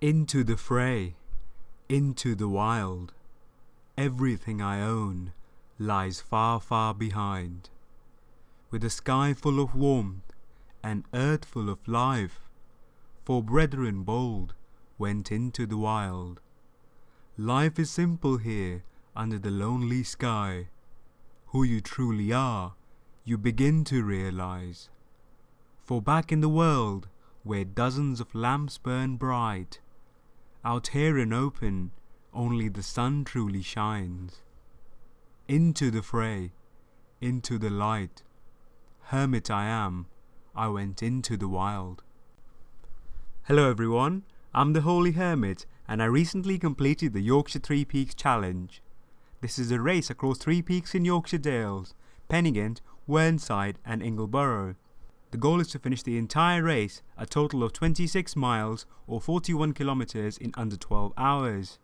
Into the fray, into the wild. Everything I own lies far, far behind. With a sky full of warmth, and earth full of life, four brethren bold went into the wild. Life is simple here under the lonely sky. Who you truly are, you begin to realize. For back in the world, where dozens of lamps burn bright, out here in open, only the sun truly shines. Into the fray, into the light. Hermit I am, I went into the wild. Hello everyone, I'm the Holy Hermit and I recently completed the Yorkshire 3 Peaks Challenge. This is a race across 3 peaks in Yorkshire Dales, Penningant, Whernside and Ingleborough. The goal is to finish the entire race, a total of 26 miles or 41 kilometers in under 12 hours.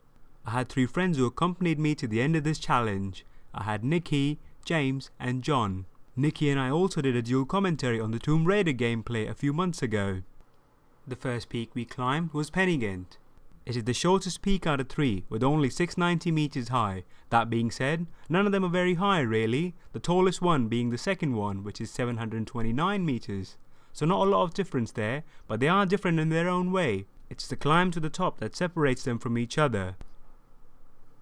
I had 3 friends who accompanied me to the end of this challenge. I had Nikki, James and John. Nikki and I also did a dual commentary on the Tomb Raider gameplay a few months ago. The first peak we climbed was Penningant. It is the shortest peak out of 3 with only 690 meters high. That being said, none of them are very high really, the tallest one being the second one which is 729 meters. So not a lot of difference there, but they are different in their own way. It's the climb to the top that separates them from each other.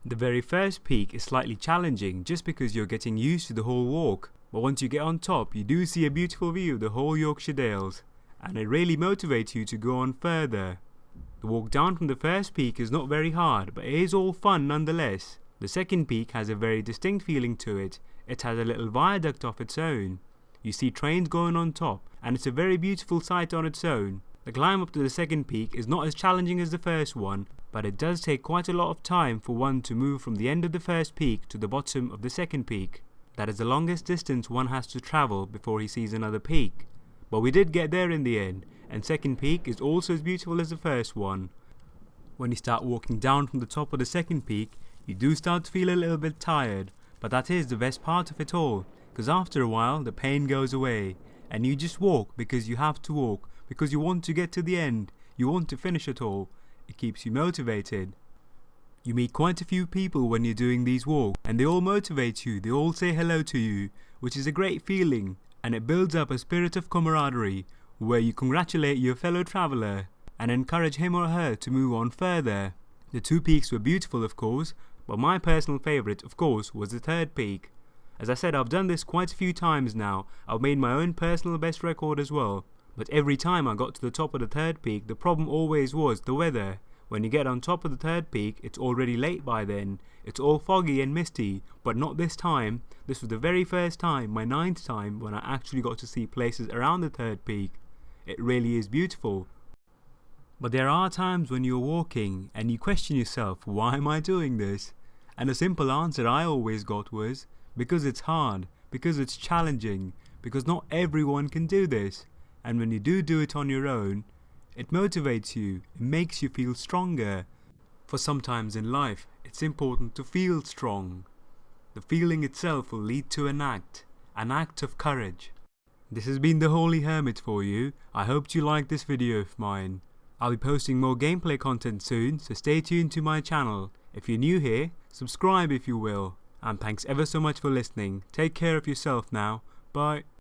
The very first peak is slightly challenging just because you're getting used to the whole walk, but once you get on top you do see a beautiful view of the whole Yorkshire Dales, and it really motivates you to go on further. The walk down from the first peak is not very hard, but it is all fun nonetheless. The second peak has a very distinct feeling to it. It has a little viaduct of its own. You see trains going on top, and it's a very beautiful sight on its own. The climb up to the second peak is not as challenging as the first one, but it does take quite a lot of time for one to move from the end of the first peak to the bottom of the second peak. That is the longest distance one has to travel before he sees another peak. But we did get there in the end, and second peak is also as beautiful as the first one. When you start walking down from the top of the second peak, you do start to feel a little bit tired, but that is the best part of it all, because after a while the pain goes away, and you just walk because you have to walk, because you want to get to the end, you want to finish it all. It keeps you motivated. You meet quite a few people when you're doing these walks, and they all motivate you, they all say hello to you, which is a great feeling, and it builds up a spirit of camaraderie, where you congratulate your fellow traveller and encourage him or her to move on further. The 2 peaks were beautiful of course, but my personal favourite of course was the third peak. As I said, I've done this quite a few times now. I've made my own personal best record as well, but every time I got to the top of the third peak the problem always was the weather. When you get on top of the third peak it's already late by then. It's all foggy and misty, but not this time. This was the very first time, my 9th time, when I actually got to see places around the third peak. It really is beautiful. But there are times when you're walking and you question yourself, why am I doing this? And the simple answer I always got was, because it's hard, because it's challenging, because not everyone can do this. And when you do it on your own, it motivates you, it makes you feel stronger. For sometimes in life, it's important to feel strong. The feeling itself will lead to an act of courage. This has been the Holy Hermit for you. I hope you liked this video of mine. I'll be posting more gameplay content soon, so stay tuned to my channel. If you're new here, subscribe if you will. And thanks ever so much for listening. Take care of yourself now. Bye.